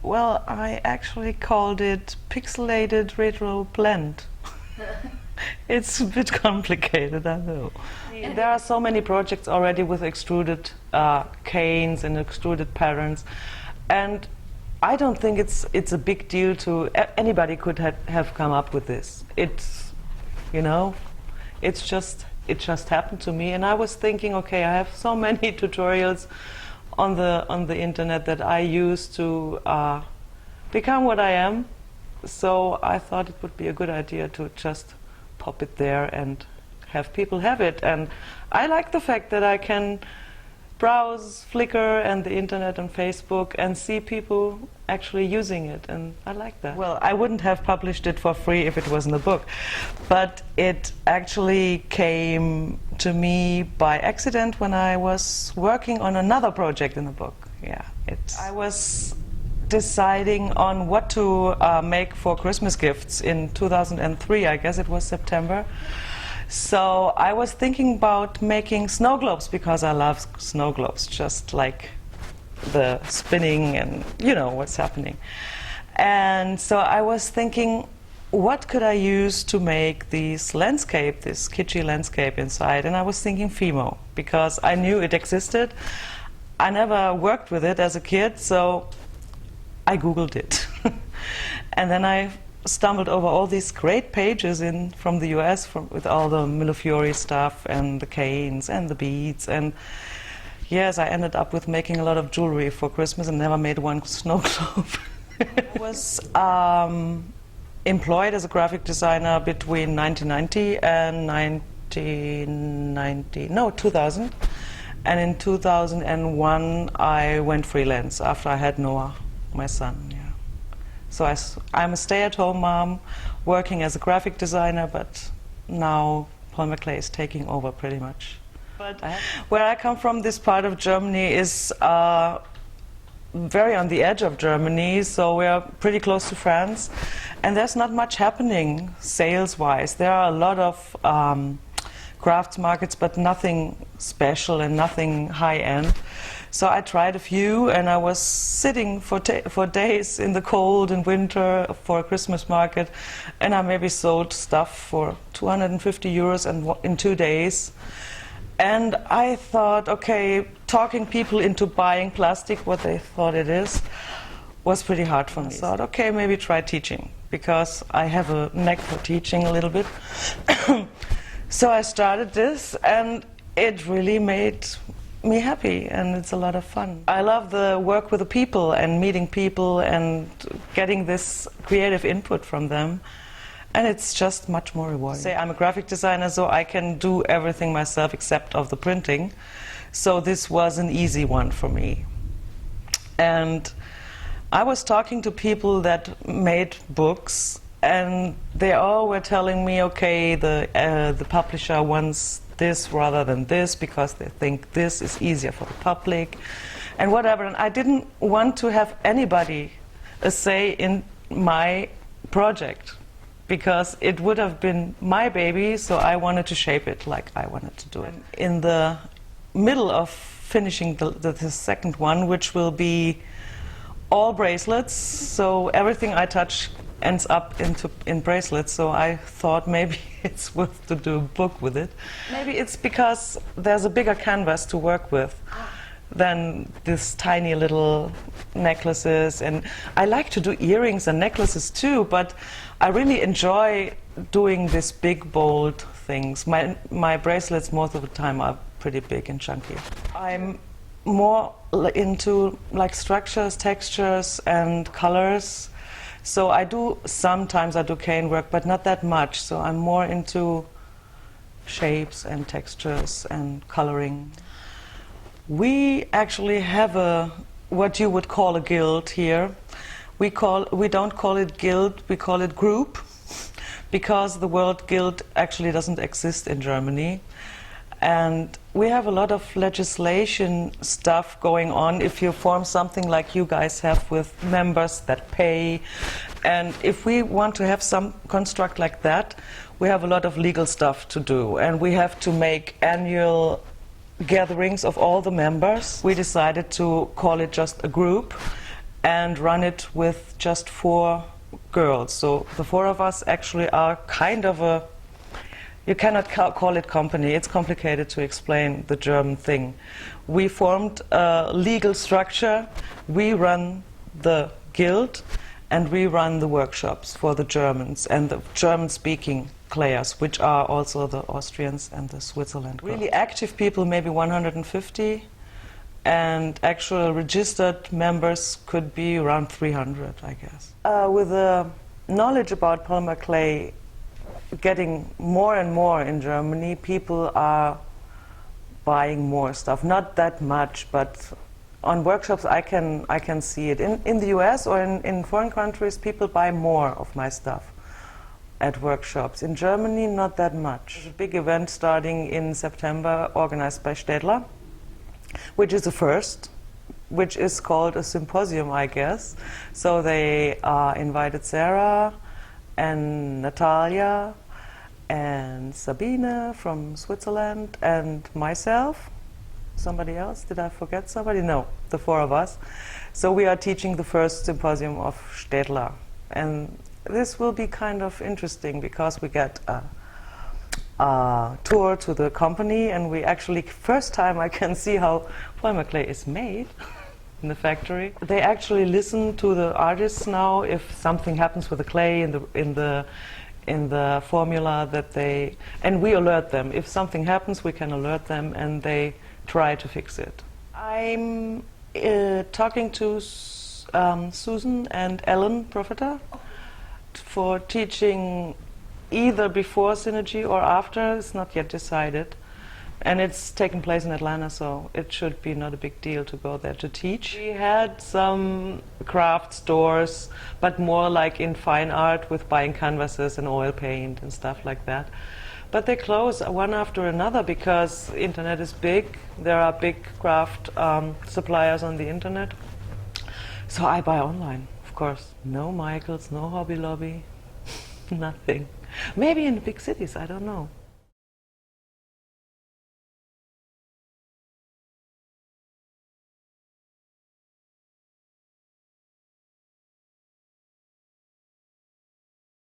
Well, I actually called it pixelated retro blend. It's a bit complicated, I know. There are so many projects already with extruded canes and extruded patterns, and I don't think it's a big deal to anybody could have come up with this. It's, you know, it just happened to me, and I was thinking, okay, I have so many tutorials on the internet that I use to become what I am. So I thought it would be a good idea to just pop it there and have people have it. And I like the fact that I can browse Flickr and the internet and Facebook and see people actually using it, and I like that. Well, I wouldn't have published it for free if it wasn't a book, but it actually came to me by accident when I was working on another project in the book. Yeah, I was deciding on what to make for Christmas gifts in 2003, I guess it was September. So I was thinking about making snow globes because I love snow globes, just like the spinning and you know what's happening. And so I was thinking, what could I use to make this landscape, this kitschy landscape inside? And I was thinking Fimo, because I knew it existed. I never worked with it as a kid, so I Googled it. And then I stumbled over all these great pages from the US with all the Millefiori stuff and the canes and the beads. And yes, I ended up with making a lot of jewelry for Christmas and never made one snow globe. I was employed as a graphic designer between 1990 and 2000. And in 2001 I went freelance after I had Noah, my son. Yeah. So I'm a stay-at-home mom working as a graphic designer, but now polymer clay is taking over pretty much. But where I come from, this part of Germany is very on the edge of Germany, so we are pretty close to France, and there's not much happening sales-wise. There are a lot of crafts markets, but nothing special and nothing high-end. So I tried a few, and I was sitting for days in the cold and winter for a Christmas market, and I maybe sold stuff for 250 euros in 2 days. And I thought, okay, talking people into buying plastic, what they thought it is, was pretty hard for me. I thought, okay, maybe try teaching, because I have a knack for teaching a little bit. So I started this, and it really made me happy, and it's a lot of fun. I love the work with the people and meeting people and getting this creative input from them, and it's just much more rewarding. Say I'm a graphic designer, so I can do everything myself except of the printing, so this was an easy one for me. And I was talking to people that made books, and they all were telling me, okay, the publisher wants this rather than this because they think this is easier for the public and whatever. And I didn't want to have anybody a say in my project because it would have been my baby, so I wanted to shape it like I wanted to do it. In the middle of finishing the second one, which will be all bracelets, so everything I touch ends up in bracelets, so I thought maybe it's worth to do a book with it. Maybe it's because there's a bigger canvas to work with than this tiny little necklaces, and I like to do earrings and necklaces too, but I really enjoy doing these big, bold things. My bracelets most of the time are pretty big and chunky. I'm more into like structures, textures and colors. So sometimes I do cane work, but not that much. So I'm more into shapes and textures and coloring. We actually have what you would call a guild here. We don't call it guild, we call it group, because the word guild actually doesn't exist in Germany. And we have a lot of legislation stuff going on if you form something like you guys have with members that pay. And if we want to have some construct like that, we have a lot of legal stuff to do. And we have to make annual gatherings of all the members. We decided to call it just a group. and run it with just 4 girls. So the 4 of us actually are kind of a, you cannot call it company, it's complicated to explain the German thing. We formed a legal structure, we run the guild, and we run the workshops for the Germans and the German-speaking players, which are also the Austrians and the Switzerland. Really active people, maybe 150, and actual registered members could be around 300, I guess. With the knowledge about polymer clay getting more and more in Germany, people are buying more stuff. Not that much, but on workshops I can see it. In the US or in foreign countries, people buy more of my stuff at workshops. In Germany, not that much. There's a big event starting in September organized by Staedtler, which is the first, which is called a symposium, I guess. So they invited Sarah and Natalia and Sabine from Switzerland and myself. Somebody else? Did I forget somebody? No, the 4 of us. So we are teaching the first symposium of Staedtler. And this will be kind of interesting because we get a tour to the company, and we actually, first time I can see how polymer clay is made in the factory. They actually listen to the artists now if something happens with the clay in the formula that they, and we alert them. If something happens, we can alert them, and they try to fix it. I'm talking to Susan and Ellen Profiter for teaching either before Synergy or after. It's not yet decided. And it's taking place in Atlanta, so it should be not a big deal to go there to teach. We had some craft stores, but more like in fine art with buying canvases and oil paint and stuff like that. But they close one after another because the internet is big. There are big craft suppliers on the internet. So I buy online, of course. No Michaels, no Hobby Lobby, nothing. Maybe in the big cities, I don't know.